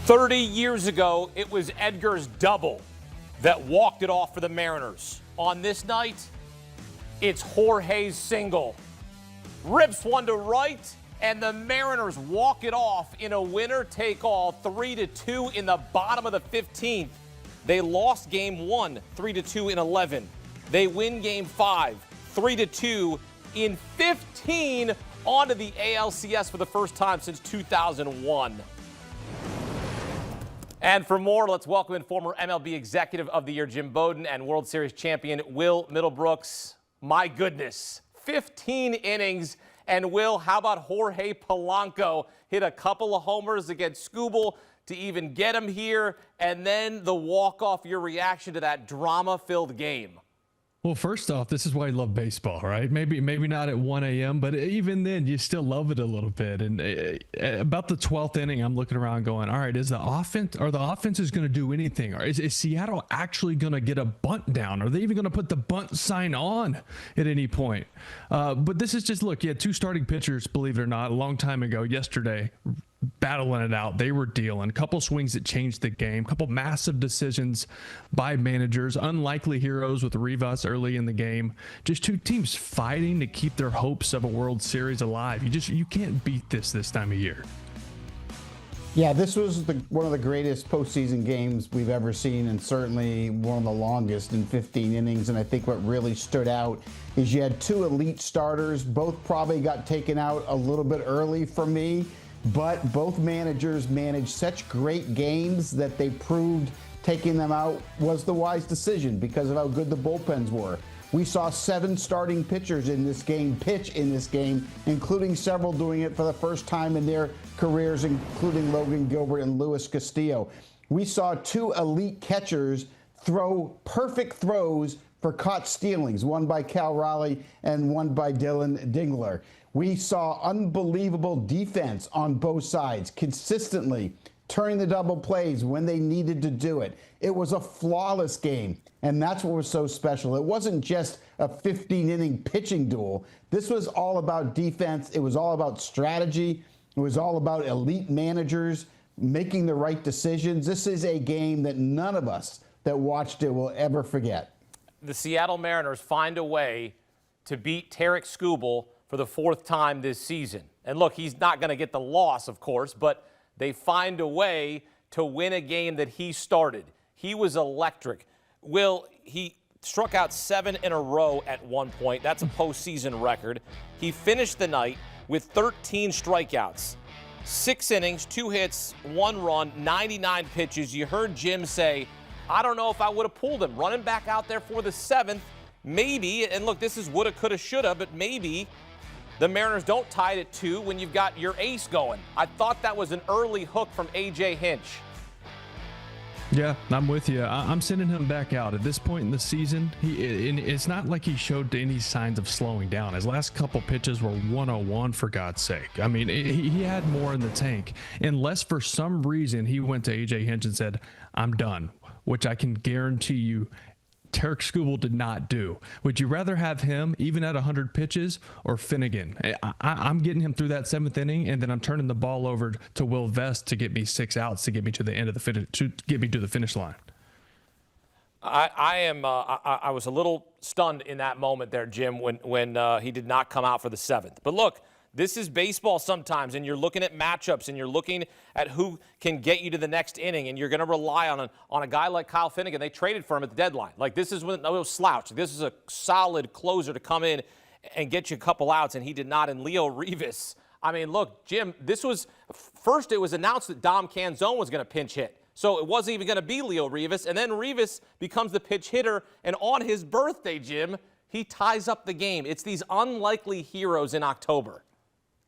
30 years ago, it was Edgar's double that walked it off for the Mariners. On this night, it's Jorge's single. Rips one to right, and the Mariners walk it off in a winner-take-all 3-2 in the bottom of the 15th. They lost game 1, 3-2 in 11. They win game 5, 3-2 in 15, onto the ALCS for the first time since 2001. And for more, let's welcome in former MLB Executive of the Year Jim Bowden and World Series champion Will Middlebrooks. My goodness, 15 innings. And Will, how about Jorge Polanco? Hit a couple of homers against Skubal to even get him here. And then the walk-off, your reaction to that drama-filled game. Well, first off, this is why I love baseball, right? Maybe not at 1 a.m., but even then, you still love it a little bit. And about the 12th inning, I'm looking around going, all right, is the offense going to do anything? Or is Seattle actually going to get a bunt down? Are they even going to put the bunt sign on at any point? But this is just, look, you had two starting pitchers, believe it or not, a long time ago, yesterday, battling it out. They were dealing. A couple swings that changed the game. A couple massive decisions by managers. Unlikely heroes with Rivas early in the game. Just two teams fighting to keep their hopes of a World Series alive. You can't beat this time of year. Yeah, this was one of the greatest postseason games we've ever seen, and certainly one of the longest in 15 innings. And I think what really stood out is you had two elite starters. Both probably got taken out a little bit early for me. But both managers managed such great games that they proved taking them out was the wise decision because of how good the bullpens were. We saw 7 starting pitchers in this game pitch in this game, including several doing it for the first time in their careers, including Logan Gilbert and Luis Castillo. We saw 2 elite catchers throw perfect throws for caught stealings, one by Cal Raleigh and one by Dylan Dingler. We saw unbelievable defense on both sides, consistently turning the double plays when they needed to do it. It was a flawless game, and that's what was so special. It wasn't just a 15-inning pitching duel. This was all about defense. It was all about strategy. It was all about elite managers making the right decisions. This is a game that none of us that watched it will ever forget. The Seattle Mariners find a way to beat Tarek Skubal for the 4th time this season. And look, he's not going to get the loss, of course, but they find a way to win a game that he started. He was electric. Will, he struck out 7 in a row at one point. That's a postseason record. He finished the night with 13 strikeouts, 6 innings, 2 hits, 1 run, 99 pitches. You heard Jim say, I don't know if I would have pulled him. Running back out there for the 7th, maybe, and look, this is woulda, coulda, shoulda, but maybe the Mariners don't tie it at 2 when you've got your ace going. I thought that was an early hook from A.J. Hinch. Yeah, I'm with you. I'm sending him back out. At this point in the season, it's not like he showed any signs of slowing down. His last couple pitches were 101, for God's sake. I mean, he had more in the tank. Unless for some reason he went to A.J. Hinch and said, I'm done, which I can guarantee you Tarek Skubal did not do. Would you rather have him, even at 100 pitches, or Finnegan? I'm getting him through that 7th inning, and then I'm turning the ball over to Will Vest to get me 6 outs to get me to the end of the finish, to get me to the finish line. I was a little stunned in that moment there, Jim, when he did not come out for the 7th. But look, this is baseball sometimes, and you're looking at matchups, and you're looking at who can get you to the next inning, and you're going to rely on a guy like Kyle Finnegan. They traded for him at the deadline. Like, this is no slouch. This is a solid closer to come in and get you a couple outs, and he did not. And Leo Rivas, I mean, look, Jim, this was first it was announced that Dom Canzone was going to pinch hit. So it wasn't even going to be Leo Rivas, and then Rivas becomes the pinch hitter, and on his birthday, Jim, he ties up the game. It's these unlikely heroes in October.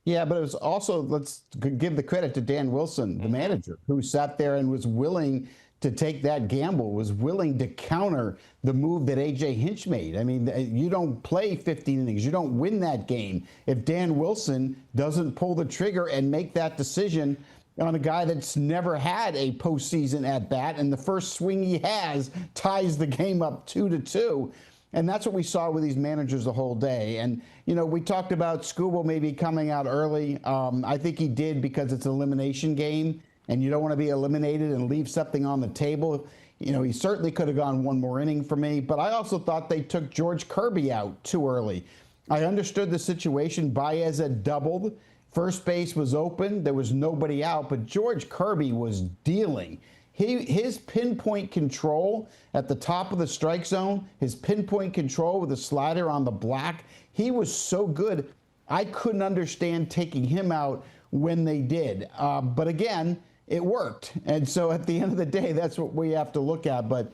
Yeah, but it was also, let's give the credit to Dan Wilson, the manager, who sat there and was willing to take that gamble, was willing to counter the move that A.J. Hinch made. I mean, you don't play 15 innings. You don't win that game if Dan Wilson doesn't pull the trigger and make that decision on a guy that's never had a postseason at bat, and the first swing he has ties the game up 2-2. And that's what we saw with these managers the whole day. And, you know, we talked about Skubal maybe coming out early. I think he did because it's an elimination game. and you don't want to be eliminated and leave something on the table. You know, he certainly could have gone one more inning for me, but I also thought they took George Kirby out too early. I understood the situation. Baez had doubled. First base was open. There was nobody out, but George Kirby was dealing. His pinpoint control at the top of the strike zone, his pinpoint control with the slider on the block, he was so good. I couldn't understand taking him out when they did. But again, it worked. And so at the end of the day, that's what we have to look at. But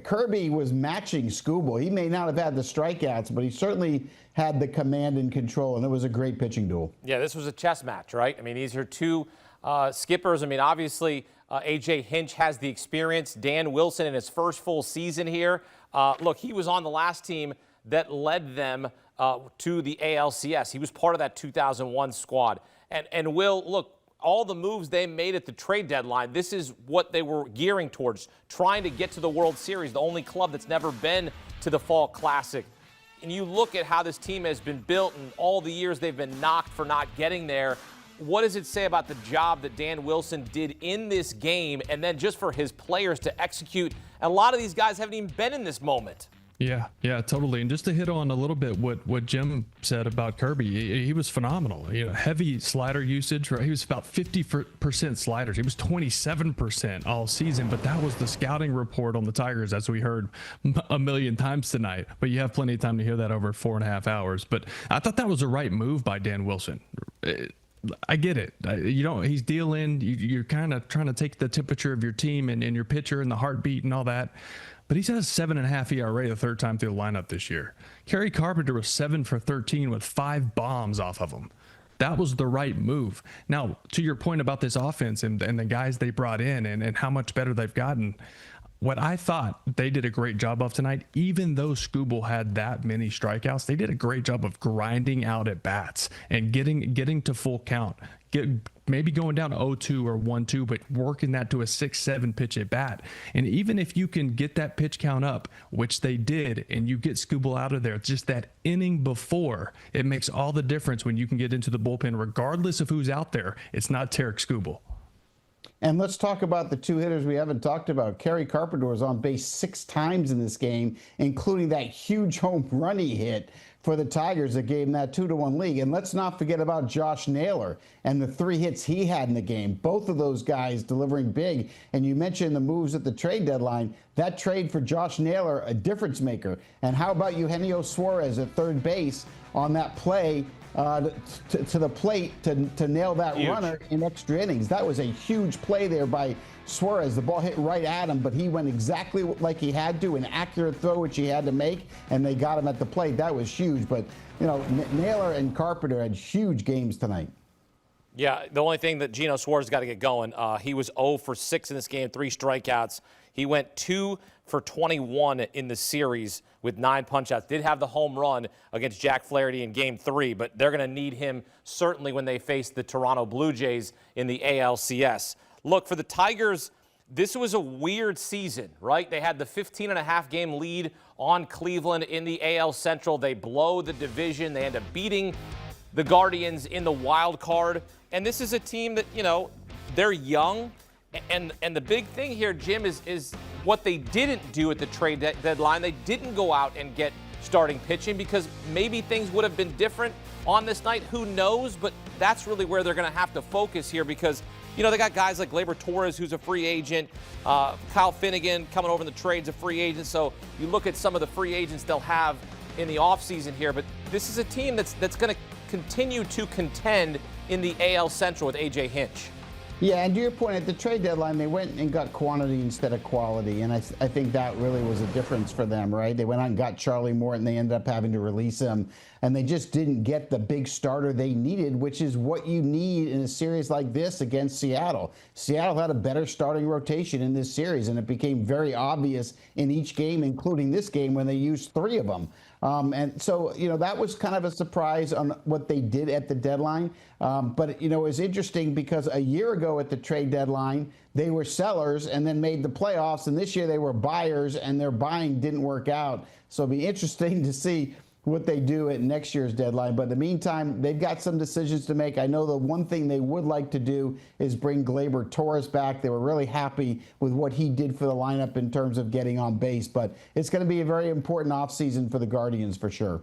Kirby was matching Skubal. He may not have had the strikeouts, but he certainly had the command and control, and it was a great pitching duel. Yeah, this was a chess match, right? I mean, these are two skippers. I mean, obviously, A.J. Hinch has the experience. Dan Wilson in his first full season here. Look, he was on the last team that led them to the ALCS. He was part of that 2001 squad. And Will, look, all the moves they made at the trade deadline, this is what they were gearing towards, trying to get to the World Series, the only club that's never been to the Fall Classic. And you look at how this team has been built and all the years they've been knocked for not getting there. What does it say about the job that Dan Wilson did in this game and then just for his players to execute? And a lot of these guys haven't even been in this moment. Yeah, totally. And just to hit on a little bit what Jim said about Kirby, he was phenomenal. You know, heavy slider usage, right? He was about 50% sliders. He was 27% all season, but that was the scouting report on the Tigers, as we heard a million times tonight. But you have plenty of time to hear that over 4.5 hours. But I thought that was the right move by Dan Wilson. I get it. He's dealing. You're kind of trying to take the temperature of your team and your pitcher and the heartbeat and all that. But he's had a 7.5 ERA the third time through the lineup this year. Kerry Carpenter was 7 for 13 with 5 bombs off of him. That was the right move. Now, to your point about this offense and the guys they brought in and how much better they've gotten, what I thought they did a great job of tonight, even though Skubal had that many strikeouts, they did a great job of grinding out at bats and getting to full count. Maybe going down to 0-2 or 1-2, but working that to a 6-7 pitch at bat. And even if you can get that pitch count up, which they did, and you get Skubal out of there, just that inning before, it makes all the difference when you can get into the bullpen, regardless of who's out there. It's not Tarek Skubal. And let's talk about the two hitters we haven't talked about. Kerry Carpenter was on base 6 times in this game, including that huge home run he hit for the Tigers that gave him that 2-1 lead. And let's not forget about Josh Naylor and the 3 hits he had in the game. Both of those guys delivering big. And you mentioned the moves at the trade deadline. That trade for Josh Naylor, a difference maker. And how about Eugenio Suarez at third base on that play to the plate to nail that runner in extra innings? That was a huge play there by Suarez. The ball hit right at him, but he went exactly like he had to, an accurate throw which he had to make, and they got him at the plate. That was huge. But, you know, Naylor and Carpenter had huge games tonight. Yeah, the only thing that Geno Suarez got to get going, he was 0 for 6 in this game, 3 strikeouts. He went 2 for 21 in the series with 9 punch-outs. Did have the home run against Jack Flaherty in Game 3, but they're going to need him certainly when they face the Toronto Blue Jays in the ALCS. Look, for the Tigers, this was a weird season, right? They had the 15.5-game lead on Cleveland in the AL Central. They blow the division. They end up beating the Guardians in the wild card. And this is a team that, you know, they're young. And the big thing here, Jim, is what they didn't do at the trade deadline. They didn't go out and get starting pitching because maybe things would have been different on this night. Who knows? But that's really where they're going to have to focus here because, you know, they got guys like Gleyber Torres, who's a free agent. Kyle Finnegan coming over in the trade's a free agent. So you look at some of the free agents they'll have in the offseason here. But this is a team that's going to continue to contend in the AL Central with A.J. Hinch. Yeah, and to your point, at the trade deadline, they went and got quantity instead of quality, and I think that really was a difference for them, right? They went out and got Charlie Morton. They ended up having to release him, and they just didn't get the big starter they needed, which is what you need in a series like this against Seattle. Seattle had a better starting rotation in this series, and it became very obvious in each game, including this game, when they used 3 of them. And so, you know, that was kind of a surprise on what they did at the deadline. But, you know, it's interesting because a year ago at the trade deadline, they were sellers and then made the playoffs. And this year they were buyers and their buying didn't work out. So it'll be interesting to see what they do at next year's deadline. But in the meantime, they've got some decisions to make. I know the one thing they would like to do is bring Gleyber Torres back. They were really happy with what he did for the lineup in terms of getting on base. But it's going to be a very important offseason for the Guardians for sure.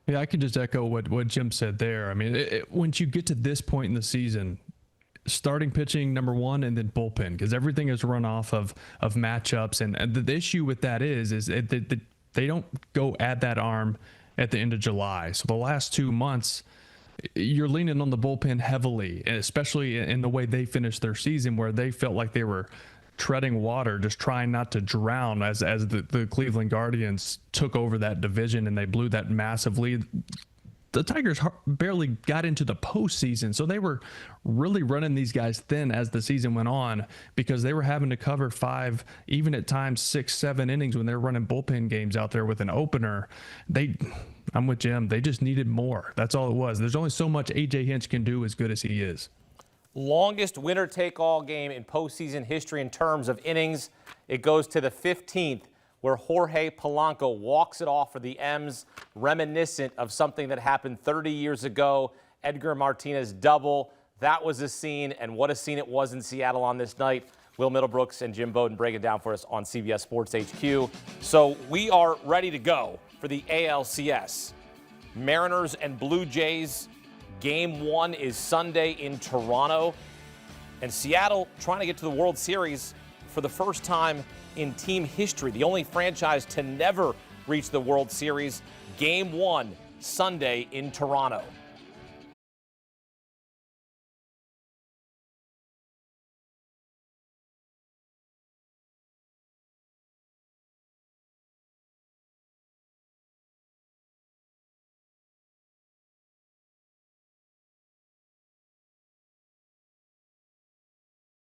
Yeah, I can just echo what Jim said there. I mean, once you get to this point in the season, starting pitching number one, and then bullpen, because everything is run off of matchups. And the issue with that is that they don't go add that arm at the end of July. So the last 2 months, you're leaning on the bullpen heavily, especially in the way they finished their season, where they felt like they were treading water, just trying not to drown as the Cleveland Guardians took over that division and they blew that massive lead. The Tigers barely got into the postseason, so they were really running these guys thin as the season went on, because they were having to cover 5, even at times 6, 7 innings when they're running bullpen games out there with an opener. I'm with Jim. They just needed more. That's all it was. There's only so much A.J. Hinch can do, as good as he is. Longest winner-take-all game in postseason history in terms of innings. It goes to the 15th, where Jorge Polanco walks it off for the M's, reminiscent of something that happened 30 years ago. Edgar Martinez double. That was a scene, and what a scene it was in Seattle on this night. Will Middlebrooks and Jim Bowden break it down for us on CBS Sports HQ. So we are ready to go for the ALCS. Mariners and Blue Jays. Game 1 is Sunday in Toronto. And Seattle trying to get to the World Series for the first time in team history, the only franchise to never reach the World Series. Game 1, Sunday in Toronto.